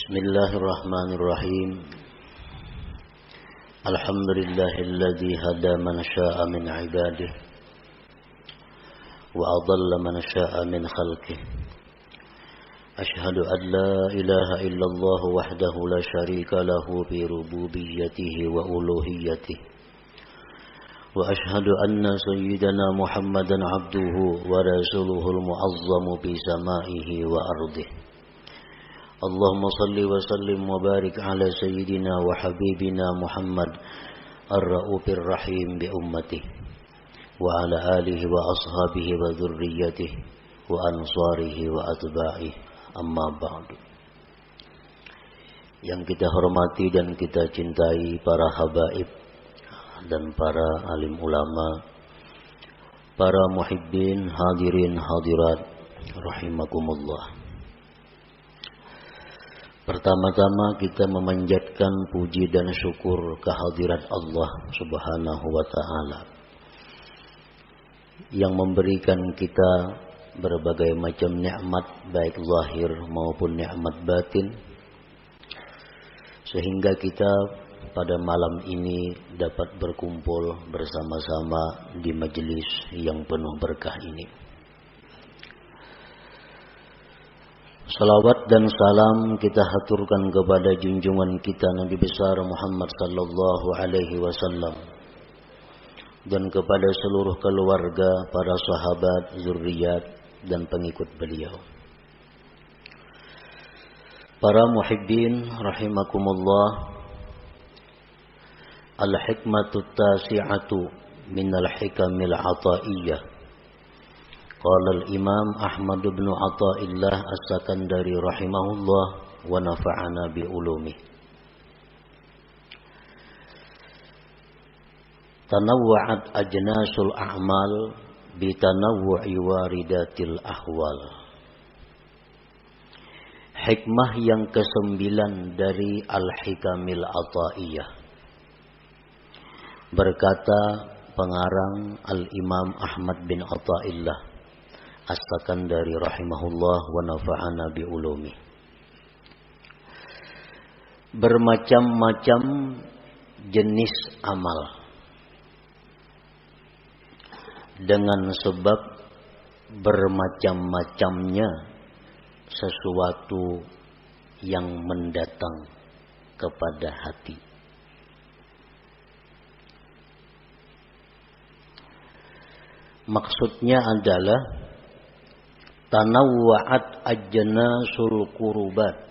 Bismillahirrahmanirrahim. Alhamdulillahilladzi hada man syaa'a min 'ibadihi wa adalla man syaa'a min khalqihi. Asyhadu an la ilaha illallah wahdahu la syarika lahu fi rububiyyatihi wa uluhiyyatihi. Wa asyhadu anna sayyidana Muhammadan 'abduhu wa rasuluhul mu'azzamu bi samaihi wa ardihi. Allahumma salli wa sallim wa barik ala sayyidina wa habibina Muhammad ar-ra'ufir rahim bi ummatihi wa ala alihi wa ashabihi wa dhurriyyatihi wa ansarihi wa atba'ihi, amma ba'du. Yang kita hormati dan kita cintai para habaib dan para alim ulama, para muhibbin, hadirin hadirat rahimakumullah. Pertama-tama kita memanjatkan puji dan syukur kehadirat Allah Subhanahu wa ta'ala yang memberikan kita berbagai macam nikmat baik zahir maupun nikmat batin, sehingga kita pada malam ini dapat berkumpul bersama-sama di majelis yang penuh berkah ini. Salawat dan salam kita haturkan kepada junjungan kita Nabi besar Muhammad sallallahu alaihi wasallam dan kepada seluruh keluarga, para sahabat, zuriat dan pengikut beliau. Para muhibbin rahimakumullah, al-hikmatu tasi'atu minal hikamil ata'iyyah. Qala al-Imam Ahmad bin Athaillah As-Sakandari rahimahullah wa nafa'ana bi ulumi. Tanawwa'at ajnasul a'mal bi tanawwu'i waridatil ahwal. Hikmah yang ke-9 dari Al-Hikamil Athaiyah. Berkata pengarang Al-Imam Ahmad bin Athaillah As-Sakandari rahimahullah wa nafa'ana bi ulumi. Bermacam-macam jenis amal dengan sebab bermacam-macamnya sesuatu yang mendatang kepada hati. Maksudnya adalah tanawwa'at ajnasul qurubat.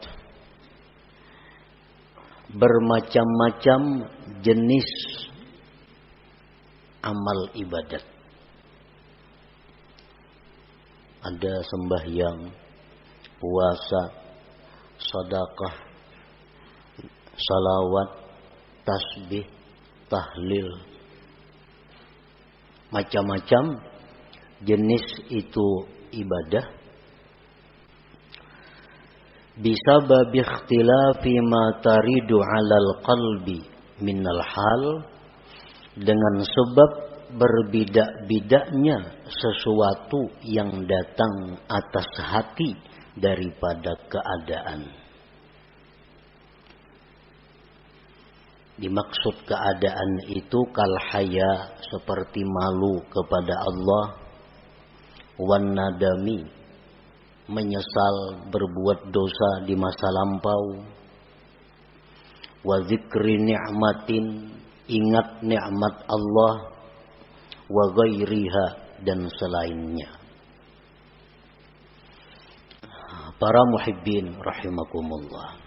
Bermacam-macam jenis amal ibadat. Ada sembahyang, puasa, sedekah, salawat, tasbih, tahlil. Macam-macam jenis itu ibadah bisabab ikhtilafi ma taridu 'alal qalbi minal hal, dengan sebab berbeda-bedanya sesuatu yang datang atas hati daripada keadaan. Dimaksud keadaan itu kal haya, seperti malu kepada Allah, wan nadami, menyesal berbuat dosa di masa lampau, wa dzikri ni'matin, ingat nikmat Allah, wa ghairiha, dan selainnya. Para muhibbin rahimakumullah,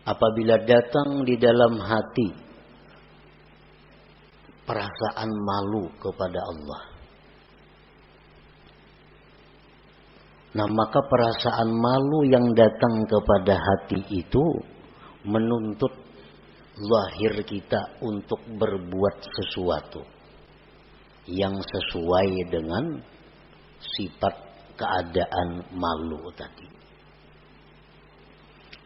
apabila datang di dalam hati perasaan malu kepada Allah, nah maka perasaan malu yang datang kepada hati itu menuntut zahir kita untuk berbuat sesuatu yang sesuai dengan sifat keadaan malu tadi.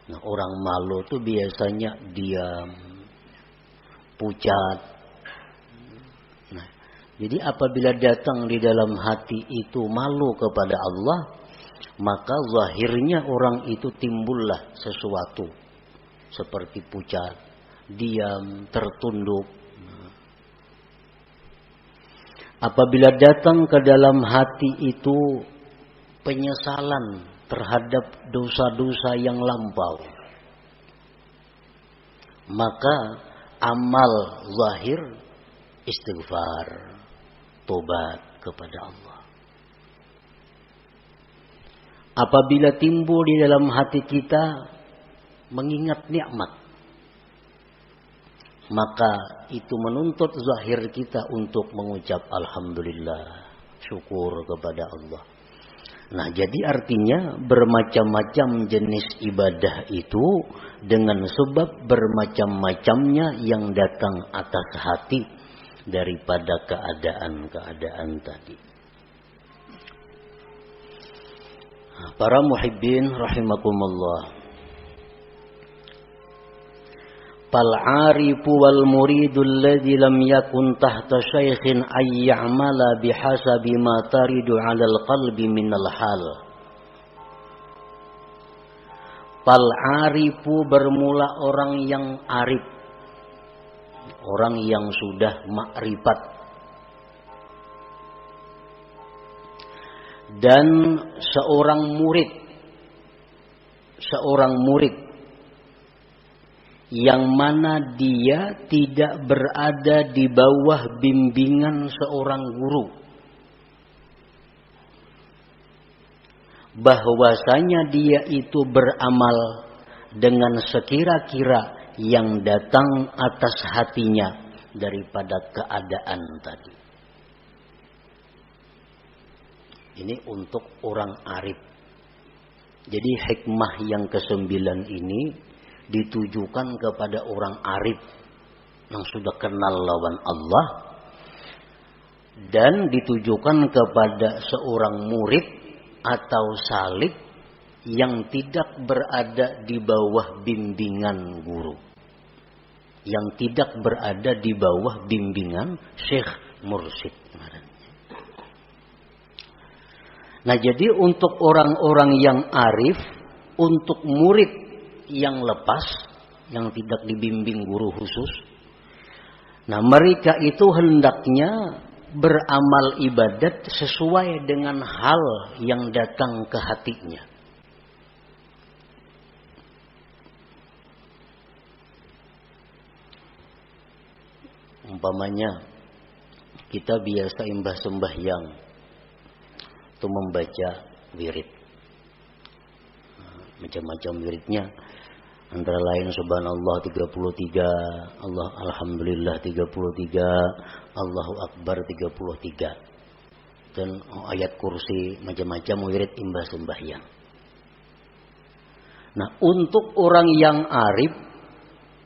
Nah, orang malu itu biasanya diam, pucat. Nah, jadi apabila datang di dalam hati itu malu kepada Allah, maka zahirnya orang itu timbullah sesuatu seperti pucat, diam, tertunduk. Apabila datang ke dalam hati itu penyesalan terhadap dosa-dosa yang lampau, maka amal zahir istighfar, tobat kepada Allah. Apabila timbul di dalam hati kita mengingat nikmat, maka itu menuntut zahir kita untuk mengucap alhamdulillah, syukur kepada Allah. Nah, jadi artinya bermacam-macam jenis ibadah itu dengan sebab bermacam-macamnya yang datang atas hati daripada keadaan-keadaan tadi. Para muhibbin rahimakumullah. Fal-'arifu wal muridu alladhi lam yakun tahta syaikhin ay ya'mala bihasabi ma taridu 'alal qalbi minal hal. Fal-'arifu bermula orang yang arif, orang yang sudah makrifat, dan seorang murid yang mana dia tidak berada di bawah bimbingan seorang guru, bahwasanya dia itu beramal dengan sekira-kira yang datang atas hatinya daripada keadaan tadi. Ini untuk orang arif. Jadi hikmah yang ke-9 ini ditujukan kepada orang arif yang sudah kenal lawan Allah, dan ditujukan kepada seorang murid atau salik yang tidak berada di bawah bimbingan guru, yang tidak berada di bawah bimbingan syekh mursyid. Nah, jadi untuk orang-orang yang arif, untuk murid yang lepas, yang tidak dibimbing guru khusus, nah mereka itu hendaknya beramal ibadat sesuai dengan hal yang datang ke hatinya. Umpamanya kita biasa imbah sembahyang itu membaca wirid, macam-macam wiridnya. Antara lain subhanallah 33, Allah alhamdulillah 33, Allahu akbar 33. Dan ayat kursi, macam-macam wirid imbas sembahyang. Nah, untuk orang yang arif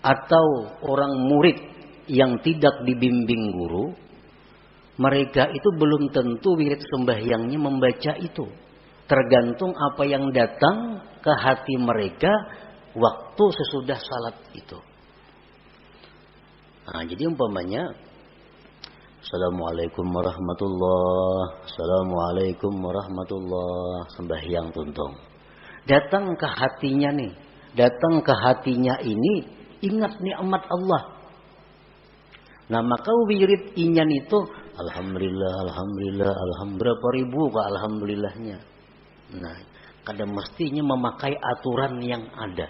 atau orang murid yang tidak dibimbing guru, mereka itu belum tentu wirid sembahyangnya membaca itu. Tergantung apa yang datang ke hati mereka waktu sesudah salat itu. Nah, jadi umpamanya Assalamualaikum warahmatullahi, Assalamualaikum warahmatullahi, sembahyang tuntung. Datang ke hatinya nih, datang ke hatinya ini ingat nikmat Allah. Nah, maka wirid inyan itu alhamdulillah, alhamdulillah, alhamdulillah, berapa ribu Pak alhamdulillahnya. Nah, kadang mestinya memakai aturan yang ada.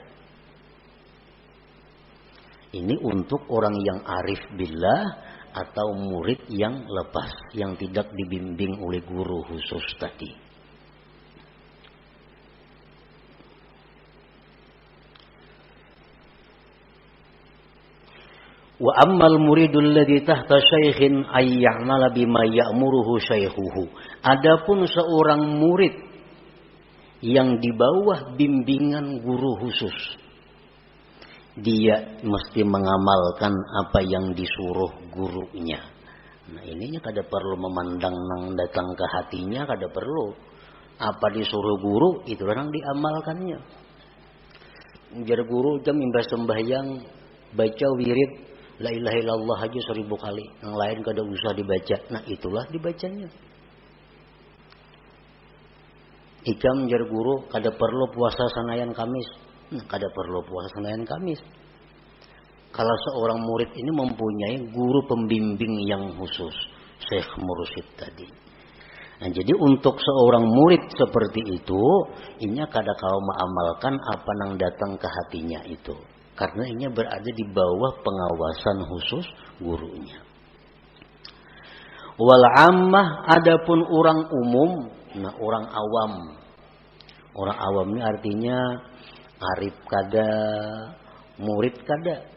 Ini untuk orang yang arif billah atau murid yang lepas, yang tidak dibimbing oleh guru khusus tadi. Wa ammal muridul ladzi tahta syaikhin ay ya'mala bima ya'muruhu syaikhuhu. Adapun seorang murid yang di bawah bimbingan guru khusus, dia mesti mengamalkan apa yang disuruh gurunya. Nah, ininya kada perlu memandang nang datang ke hatinya, kada perlu. Apa disuruh guru itu orang diamalkannya. Jar guru jam imbas sembahyang baca wirid la ilaha illallah aja 1000 kali, yang lain kada usah dibaca. Nah, itulah dibacanya. Ikam jar guru kada perlu puasa sanayan Kamis. Kada perlu puasa sanayan Kamis. Kalau seorang murid ini mempunyai guru pembimbing yang khusus, Syekh Mursyid tadi. Nah, jadi untuk seorang murid seperti itu, inya kada kau mengamalkan apa yang datang ke hatinya itu. Karena inya berada di bawah pengawasan khusus gurunya. Wal ammah, adapun orang umum, nah orang awam. Orang awam ini artinya arif kada, murid kada.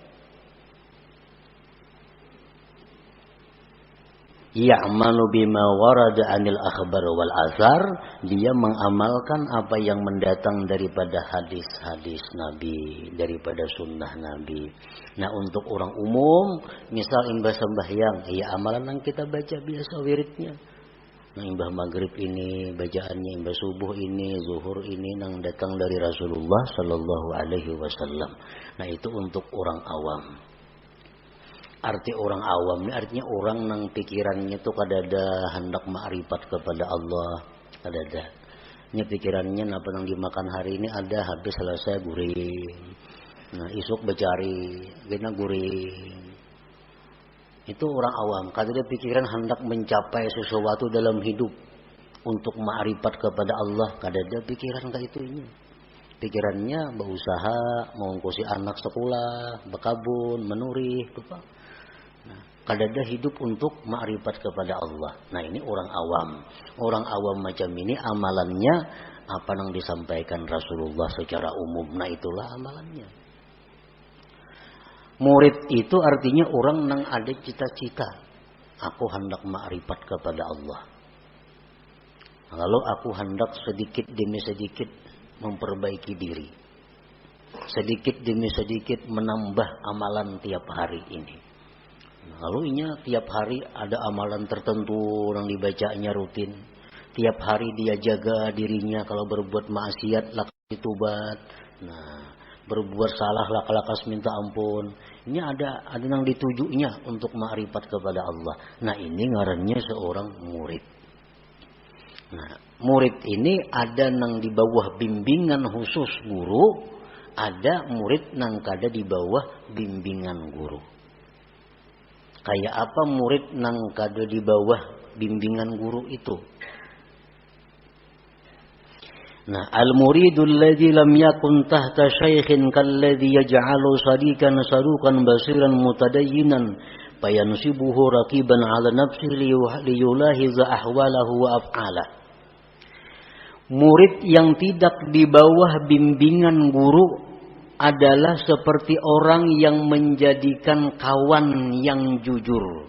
Ya'malu bima warada 'anil akhbar wal athar, dia mengamalkan apa yang mendatang daripada hadis-hadis Nabi, daripada sunnah Nabi. Nah, untuk orang umum, misal imbah sembahyang, ya amalan yang kita baca biasa wiridnya. Nah, imbah maghrib ini bacaannya, imbah subuh ini, zuhur ini yang datang dari Rasulullah sallallahu alaihi wasallam. Nah, itu untuk orang awam. Arti orang awam ini artinya orang yang pikirannya itu kada ada hendak ma'rifat kepada Allah, kada ada. Ini pikirannya apa yang dimakan hari ini ada, habis selesai guring. Nah, isuk becari, kena guring. Itu orang awam, kada ada pikiran hendak mencapai sesuatu dalam hidup untuk ma'rifat kepada Allah, kada ada pikiran kayak itu ini. Pikirannya berusaha, mengungkusi anak sekolah, berkabun, menurih, apa? Kada ada hidup untuk ma'rifat kepada Allah. Nah, ini orang awam. Orang awam macam ini amalannya apa yang disampaikan Rasulullah secara umum. Nah, itulah amalannya. Murid itu artinya orang yang ada cita-cita. Aku hendak ma'rifat kepada Allah. Lalu aku hendak sedikit demi sedikit memperbaiki diri. Sedikit demi sedikit menambah amalan tiap hari ini. Lalu inya tiap hari ada amalan tertentu yang dibacanya rutin. Tiap hari dia jaga dirinya, kalau berbuat maksiat lakas ditubat. Nah, berbuat salah lakas minta ampun. Ini ada yang ditujunya untuk ma'rifat kepada Allah. Nah, ini ngarannya seorang murid. Nah, murid ini ada yang di bawah bimbingan khusus guru, ada murid yang kada di bawah bimbingan guru. Kayak apa murid nang kada di bawah bimbingan guru itu? Nah, al-muridul ladzi lam yakun tahta syaikhin kalladzi yaj'alu sadikan sadukan basiran mutadayyinan fayansibuhu raqiban 'ala nafsihi liyulahiza ahwalahu wa af'alah. Murid yang tidak di bawah bimbingan guru adalah seperti orang yang menjadikan kawan yang jujur,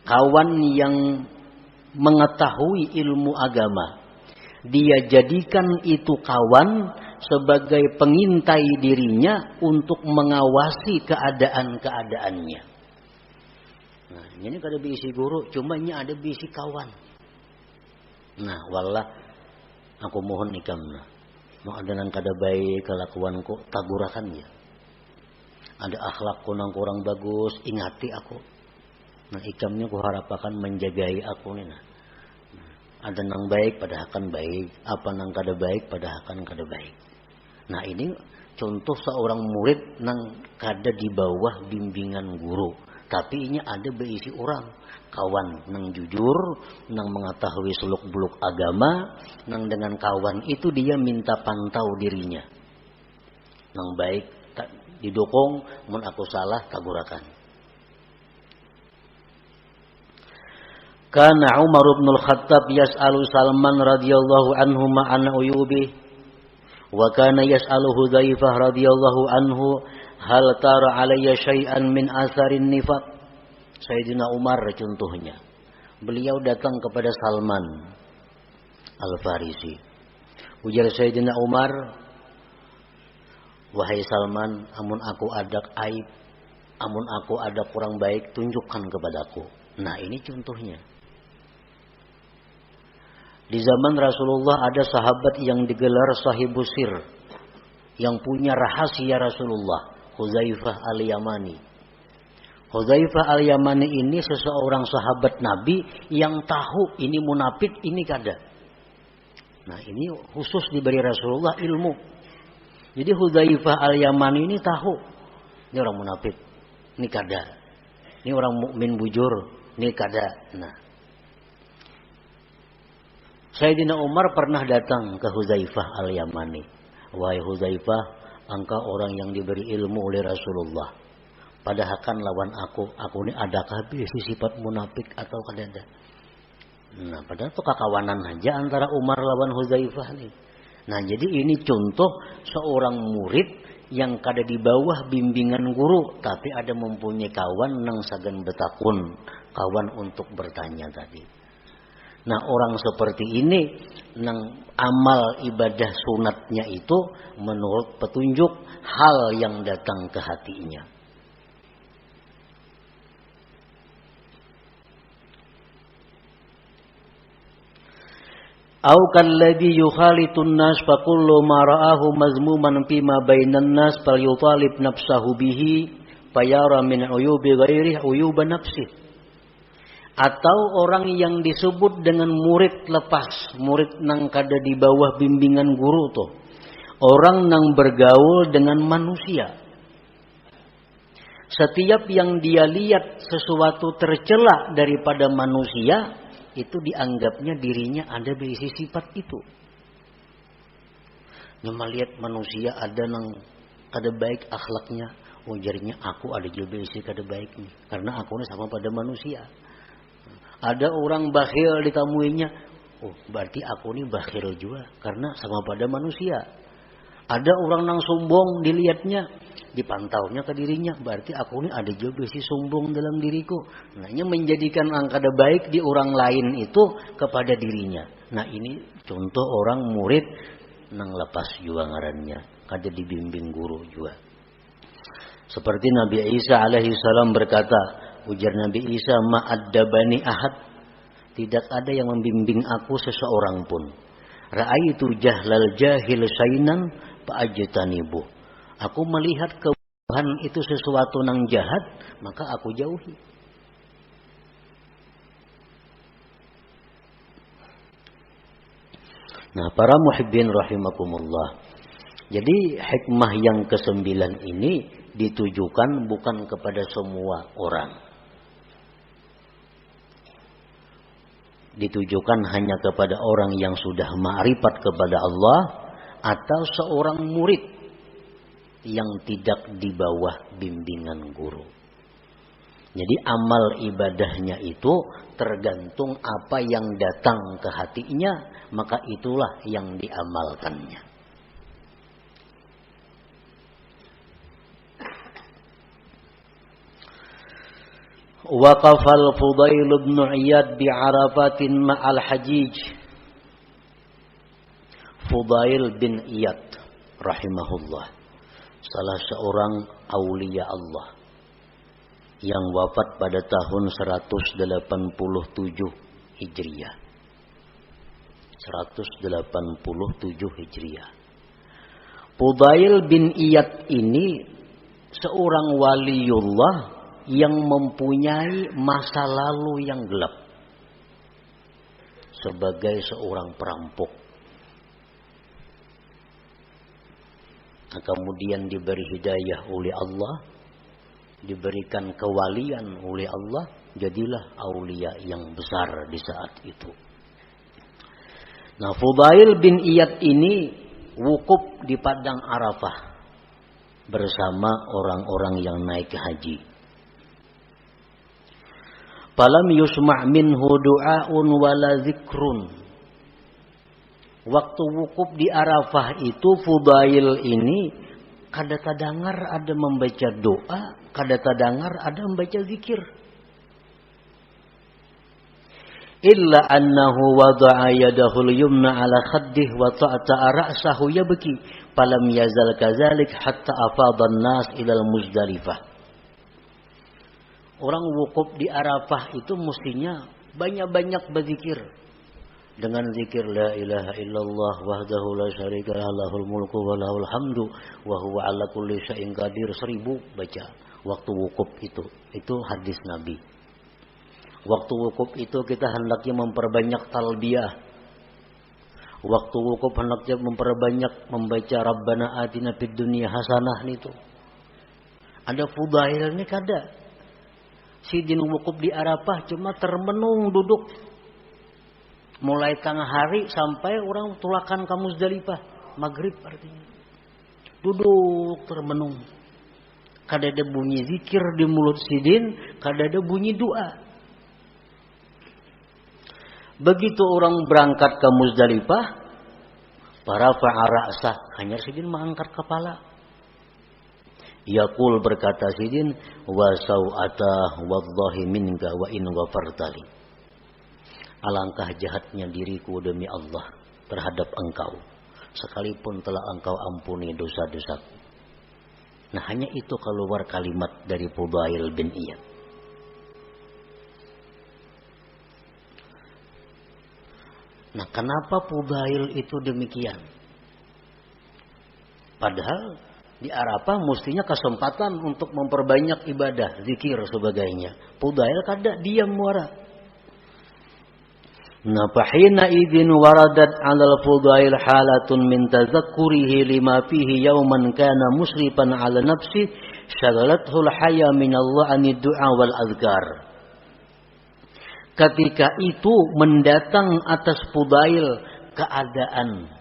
kawan yang mengetahui ilmu agama. Dia jadikan itu kawan sebagai pengintai dirinya untuk mengawasi keadaan-keadaannya. Nah, ini kada bisi guru, cuma ini ada bisi kawan. Nah, wallah aku mohon ikamna. Mau ada nang kada baik kelakuanku, tagurakan ya. Ada akhlakku nang kurang bagus, ingati aku. Nah, ikamnya ku harapakan menjagai aku nih. Nah, ada nang baik pada akan baik, apa nang kada baik pada akan kada baik. Nah, ini contoh seorang murid nang kada di bawah bimbingan guru, tapi ini ada berisi orang kawan nang jujur, nang mengetahui seluk-beluk agama, nang dengan kawan itu dia minta pantau dirinya. Nang baik didukung, mun aku salah kagurakan. Kana Umar bin Al-Khattab yas'alu Salman radhiyallahu anhu ma'ana uyubi, wa kana yas'alu Hudzaifah radhiyallahu anhu hal tara alayya syai'an min atharin nifaq. Sayyidina Umar contohnya. Beliau datang kepada Salman Al-Farisi. Ujar Sayyidina Umar, wahai Salman, amun aku ada aib, amun aku ada kurang baik, tunjukkan kepadaku. Nah, ini contohnya. Di zaman Rasulullah ada sahabat yang digelar sahibus sir, yang punya rahasia Rasulullah, Hudzaifah Al-Yamani. Hudzaifah Al-Yamani ini seseorang sahabat Nabi yang tahu ini munafik, ini kada. Nah ini khusus diberi Rasulullah ilmu. Jadi Hudzaifah al-Yamani ini tahu. Ini orang munafik. Ini kada. Ini orang mukmin bujur. Ini kada. Nah. Sayyidina Umar pernah datang ke Hudzaifah al-Yamani. Wahai Hudzaifah, engkau orang yang diberi ilmu oleh Rasulullah. Padahal kan lawan aku ini adakah sifat munafik atau kada? Nah, padahal itu kakawanan aja antara Umar lawan Hudzaifah nih. Nah, jadi ini contoh seorang murid yang kada di bawah bimbingan guru, tapi ada mempunyai kawan nang sagan betakun, kawan untuk bertanya tadi. Nah, orang seperti ini nang amal ibadah sunatnya itu menurut petunjuk hal yang datang ke hatinya. Au kalladhi yukhalitun nas fa kullu ma ra'ahu mazmuman fi ma bainan nas falyutalib nafsahu bihi fayara min uyubi ghairihi uyuba nafsi. Atau orang yang disebut dengan murid lepas, murid nang kada di bawah bimbingan guru tuh. Orang nang bergaul dengan manusia. Setiap yang dia lihat sesuatu tercela daripada manusia, itu dianggapnya dirinya ada berisi sifat itu. Nama lihat manusia ada nang kada baik akhlaknya, jarinya aku ada juga berisi kada baik nih, karena aku ini sama pada manusia. Ada orang bakhil ditamuinya, berarti aku ini bakhil juga karena sama pada manusia. Ada orang nang sombong dilihatnya, dipantaunya ke dirinya, berarti aku ini ada juga berisi sombong dalam diriku. Nah, ini menjadikan angkada baik di orang lain itu kepada dirinya. Nah, ini contoh orang murid nang lepas juga ngarannya, kada dibimbing guru juga. Seperti Nabi Isa alaihi salam berkata, ujar Nabi Isa, ma'addabani ahad, tidak ada yang membimbing aku seseorang pun. Ra'aitu jahlal jahil sainan fa'ajtanibu. Aku melihat kebodohan itu sesuatu nang jahat, maka aku jauhi. Nah, para muhibbin rahimakumullah. Jadi hikmah yang ke-9 ini ditujukan bukan kepada semua orang. Ditujukan hanya kepada orang yang sudah ma'rifat kepada Allah atau seorang murid yang tidak di bawah bimbingan guru. Jadi amal ibadahnya itu tergantung apa yang datang ke hatinya, maka itulah yang diamalkannya. Waqafal Fudail bin Iyad bi Arafatin ma'al Hajij. Fudail bin Iyad rahimahullah, salah seorang aulia Allah yang wafat pada tahun 187 Hijriah. 187 Hijriah. Fudail bin Iyad ini seorang waliullah yang mempunyai masa lalu yang gelap sebagai seorang perampok. Nah, kemudian diberi hidayah oleh Allah, diberikan kewalian oleh Allah, jadilah aulia yang besar di saat itu. Nah, Fudail bin Iyad ini wukuf di padang Arafah bersama orang-orang yang naik haji. Falam yusma' minhu du'aun wala zikrun. Waktu wukuf di Arafah itu Fudail ini kada tadangar ada membaca doa, kada tadangar ada membaca zikir. Illa annahu wada'a yadahul yumna ala khaddih wa ta'ta'a ra'sahu yabki. Falam yazal kazalik hatta afadhan nas ilal Muzdalifah. Orang wukuf di Arafah itu mestinya banyak-banyak berzikir. Dengan zikir la ilaha illallah wahdahu la syarika lahul mulku wa lahul hamdu wa huwa ala kulli syai'in qadir, 1000 baca waktu wukuf itu. Itu hadis Nabi. Waktu wukuf itu kita hendaknya memperbanyak talbiyah. Waktu wukuf hendaknya memperbanyak membaca Rabbana atina fid dunya hasanah itu. Ada fudail ini kada. Sidin wukuf di Arafah cuma termenung duduk. Mulai tengah hari sampai orang tulakan ke Muzdalifah. Maghrib artinya. Duduk termenung. Kada ada bunyi zikir di mulut sidin. Kada ada bunyi doa. Begitu orang berangkat ke Muzdalifah. Para fa'ara'sah. Hanya sidin mengangkat kepala. Yaqul berkata sidin. Wa saw'atah wallahi minka wa in ghafartali. Alangkah jahatnya diriku demi Allah terhadap engkau. Sekalipun telah engkau ampuni dosa-dosaku. Nah hanya itu keluar kalimat dari Fudail bin Iyad. Nah kenapa Fudail itu demikian? Padahal di Arafah mestinya kesempatan untuk memperbanyak ibadah, zikir sebagainya. Fudail kada diam muara. Nah, fahina idin waradat 'alal Fudail halatun min tazakkurihi lima fihi yawman kana musrifan 'ala nafsi syaghalathu al-haya min Allah 'anid du'a wal azkar. Ketika itu mendatang atas Fudail keadaan,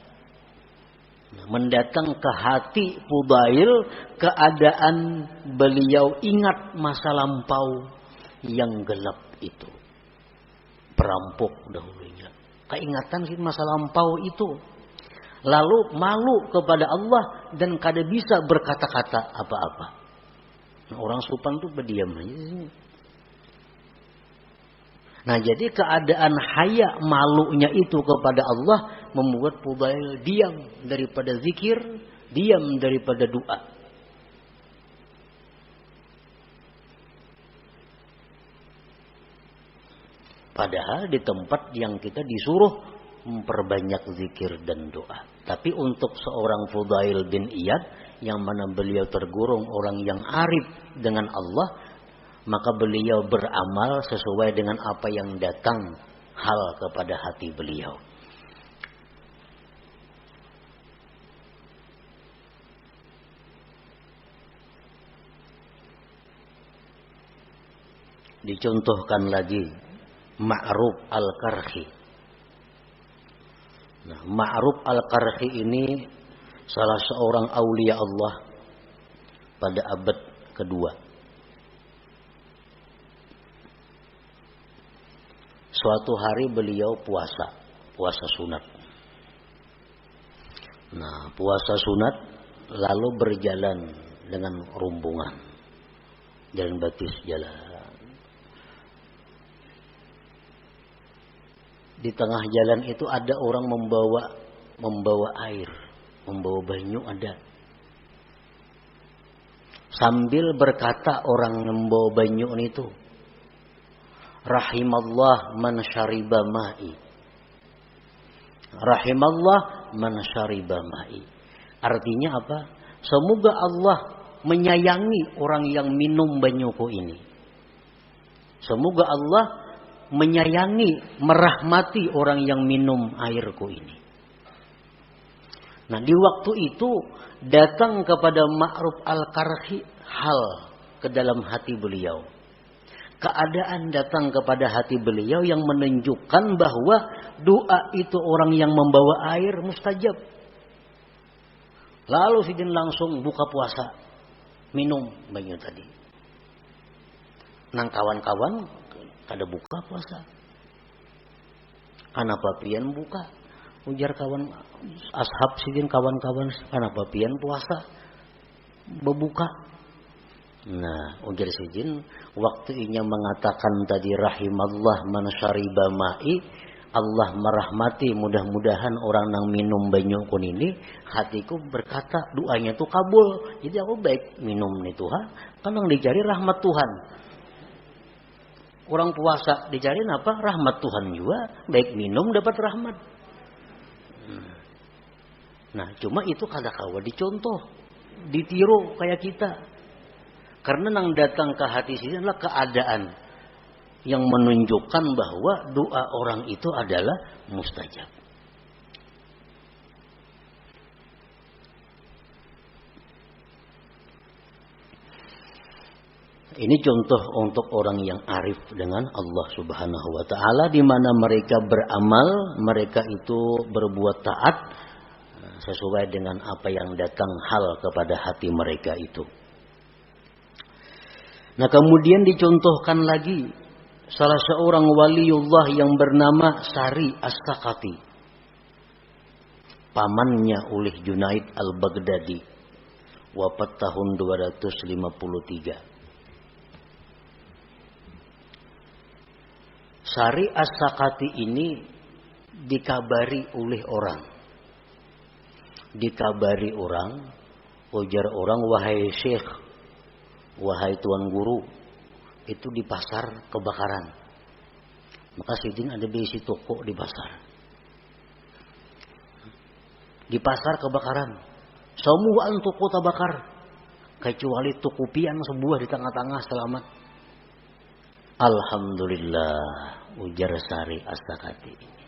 mendatang ke hati Fudail keadaan beliau ingat masa lampau yang gelap itu. Perampok dahulunya. Keingatan sih masa lampau itu. Lalu malu kepada Allah dan kada bisa berkata-kata apa-apa. Nah, orang supan tuh berdiam aja. Nah jadi keadaan haya malunya itu kepada Allah membuat Fudail diam daripada zikir, diam daripada doa. Padahal di tempat yang kita disuruh memperbanyak zikir dan doa. Tapi untuk seorang Fudail bin Iyad yang mana beliau tergolong orang yang arif dengan Allah, maka beliau beramal sesuai dengan apa yang datang hal kepada hati beliau. Dicontohkan lagi Ma'ruf al-Qarhi. Nah, Ma'ruf al-Qarhi ini salah seorang aulia Allah pada abad kedua. Suatu hari beliau puasa sunat. Nah, puasa sunat lalu berjalan dengan rombongan. Jalan batis jalan. Di tengah jalan itu ada orang membawa air, membawa banyu ada. Sambil berkata orang membawa banyu itu, rahimallah man syariba ma'i. Rahimallah man syariba ma'i. Artinya apa? Semoga Allah menyayangi orang yang minum banyuku ini. Semoga Allah menyayangi, merahmati orang yang minum airku ini. Nah di waktu itu datang kepada Ma'ruf al-Qarhi hal ke dalam hati beliau. Keadaan datang kepada hati beliau yang menunjukkan bahwa doa itu orang yang membawa air mustajab. Lalu sidin langsung buka puasa, minum banyu tadi. Nang kawan-kawan kada buka puasa. Kenapa pian buka? Ujar kawan ashab sidin kawan-kawan, kenapa pian puasa? Berbuka. Nah, ujar sidin waktu inya mengatakan tadi rahimallah man syariba ma'i, Allah merahmati mudah-mudahan orang nang minum banyu kun ini, hatiku berkata doanya tuh kabul. Jadi aku baik minum nih Tuhan, kan yang dicari rahmat Tuhan. Orang puasa dicari apa? Rahmat Tuhan juga. Baik minum dapat rahmat. Nah cuma itu kada kawa dicontoh. Ditiru kayak kita. Karena yang datang ke hati sini adalah keadaan yang menunjukkan bahwa doa orang itu adalah mustajab. Ini contoh untuk orang yang arif dengan Allah Subhanahu wa taala, di mana mereka beramal, mereka itu berbuat taat sesuai dengan apa yang datang hal kepada hati mereka itu. Nah, kemudian dicontohkan lagi salah seorang waliullah yang bernama Sari As-Sakati, pamannya oleh Junaid Al-Baghdadi, wafat tahun 253. Sari As-Sakati ini dikabari oleh orang. Dikabari orang, ujar orang, wahai syekh, wahai tuan guru, itu di pasar kebakaran. Maka Sidin ada di isi toko di pasar. Di pasar kebakaran. Semua toko terbakar. Kecuali toko pian sebuah di tengah-tengah selamat. Alhamdulillah, ujar Sari As-Sakati ini.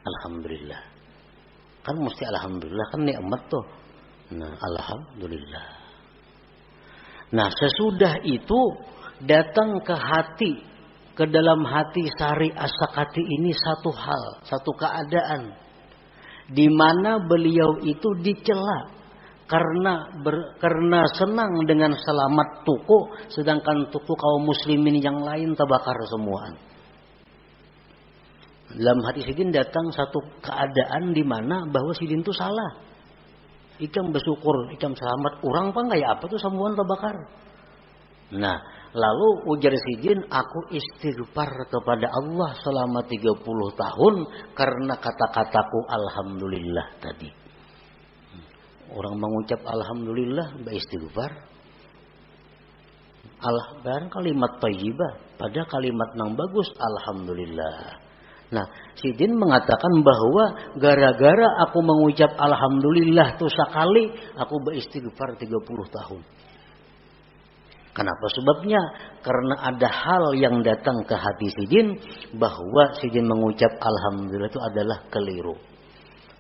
Alhamdulillah. Kan mesti alhamdulillah, kan nikmat tuh. Nah, alhamdulillah. Nah, sesudah itu datang ke hati, ke dalam hati Sari As-Sakati ini satu hal, satu keadaan, di mana beliau itu dicela karena senang dengan selamat toko, sedangkan toko kaum muslimin yang lain terbakar semua. Dalam hati Sidin datang satu keadaan di mana bahwa Sidin itu salah. Ikam bersyukur, ikam selamat, orang apa kayak apa tuh semuanya terbakar. Nah, lalu ujar Sidin, aku istighfar kepada Allah selama 30 tahun karena kata-kataku alhamdulillah tadi. Orang mengucap alhamdulillah beristighfar. Barang kalimat thayyibah, pada kalimat yang bagus alhamdulillah. Nah, Sidin mengatakan bahwa gara-gara aku mengucap alhamdulillah tuh sekali, aku beristighfar 30 tahun. Kenapa sebabnya? Karena ada hal yang datang ke hati Sidin bahwa Sidin mengucap alhamdulillah itu adalah keliru.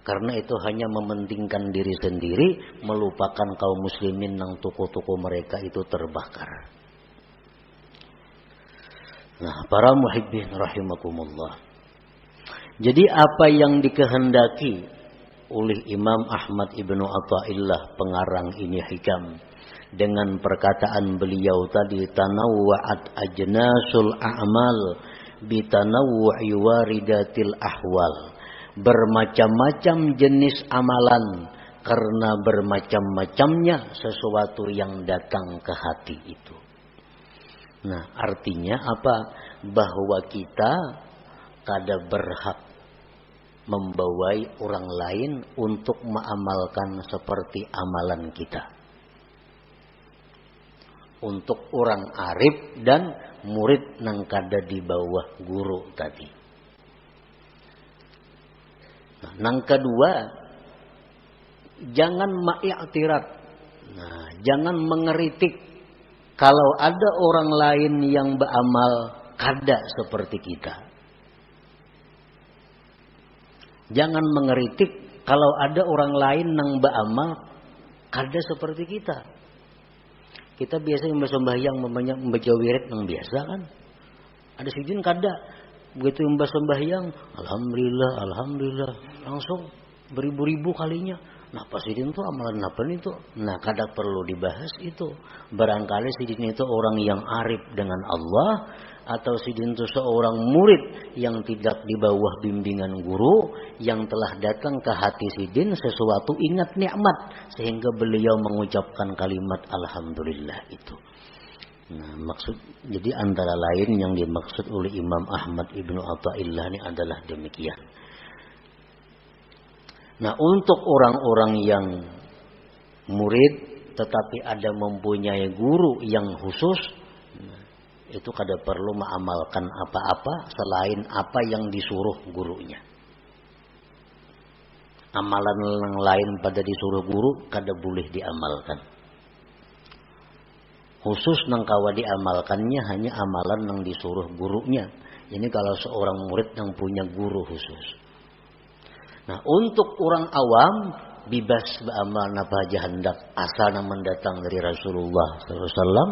Karena itu hanya mementingkan diri sendiri, melupakan kaum muslimin yang toko-toko mereka itu terbakar. Nah, para muhibbin rahimakumullah. Jadi apa yang dikehendaki oleh Imam Ahmad Ibnu Athaillah pengarang ini hikam, dengan perkataan beliau tadi, tanawwa'at ajnasul a'mal bitanawwu'i waridatil ahwal. Bermacam-macam jenis amalan karena bermacam-macamnya sesuatu yang datang ke hati itu. Nah, artinya apa? Bahwa kita kada berhak membawai orang lain untuk mengamalkan seperti amalan kita. Untuk orang arif dan murid nang kada di bawah guru tadi. Nah, yang kedua, jangan ma'iktirat. Nah, jangan mengeritik kalau ada orang lain yang beramal kada seperti kita. Jangan mengeritik kalau ada orang lain yang beramal kada seperti kita. Kita biasa sembahyang membaca wirid yang biasa kan. Ada Sidin kada. Begitu mbak sembahyang, alhamdulillah, alhamdulillah, langsung beribu-ribu kalinya. Nah, pas Sidin itu amalan apa itu? Nah, kada perlu dibahas itu. Barangkali Sidin itu orang yang arif dengan Allah, atau Sidin itu seorang murid yang tidak di bawah bimbingan guru, yang telah datang ke hati Sidin sesuatu ingat nikmat sehingga beliau mengucapkan kalimat alhamdulillah itu. Nah, jadi antara lain yang dimaksud oleh Imam Ahmad Ibnu Athaillah ini adalah demikian. Nah, untuk orang-orang yang murid tetapi ada mempunyai guru yang khusus, itu kada perlu mengamalkan apa-apa selain apa yang disuruh gurunya. Amalan yang lain pada disuruh guru kada boleh diamalkan. Khusus nang kawa diamalkannya hanya amalan yang disuruh gurunya. Ini kalau seorang murid yang punya guru khusus. Nah, untuk orang awam bebas beramal napa aja hendak asalnya mendatang dari Rasulullah SAW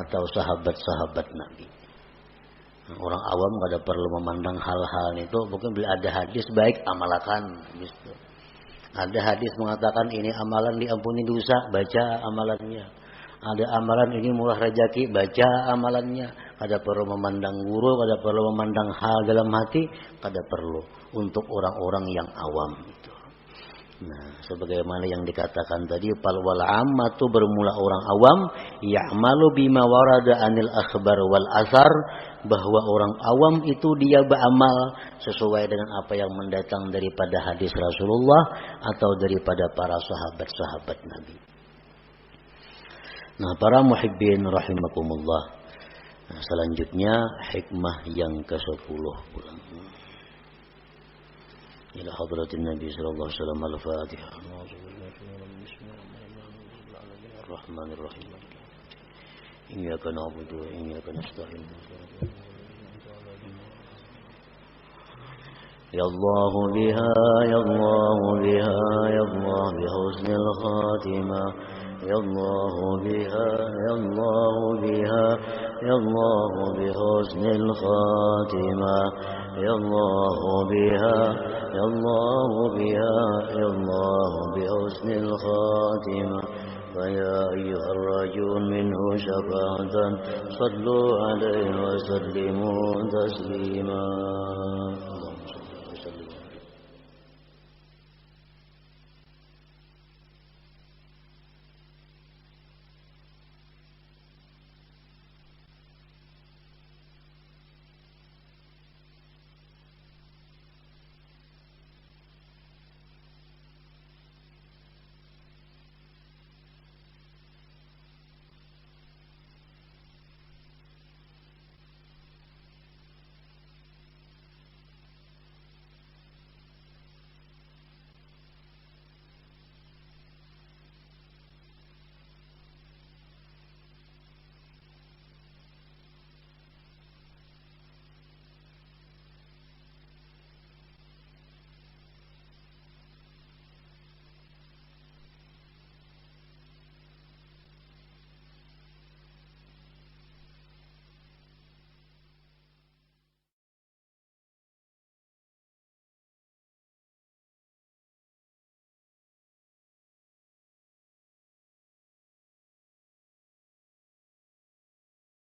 atau sahabat-sahabat Nabi. Orang awam kada perlu memandang hal-hal itu, mungkin bila ada hadis baik amalkan gitu. Ada hadis mengatakan ini amalan diampuni dosa, baca amalannya. Ada amalan ini murah rezeki, baca amalannya. Kada perlu memandang guru, kada perlu memandang hal dalam hati, kada perlu untuk orang-orang yang awam itu. Nah, sebagaimana yang dikatakan tadi, fal wal ammatu bermula orang awam ya'malu bima warada anil akhbar wal asar, bahwa orang awam itu dia beramal sesuai dengan apa yang mendatang daripada hadis Rasulullah atau daripada para sahabat-sahabat Nabi. Nah, para muhibbin rahimakumullah. Nah, selanjutnya hikmah yang ke-10 pulang. إلى حضرة النبي صلى الله عليه وسلم الفاتحة. الرحمن الرحيم إياك نعبد وإياك نستعين. يا الله بها يا الله بها يا الله بحسن الخاتمة. يا الله بها يا الله بها يا الله بحسن الخاتمة. يا الله بها يا الله بها يا الله بحسن الخاتمة. فيا أيها الراجون منه شفاعة صلوا عليه وسلموا تسليما.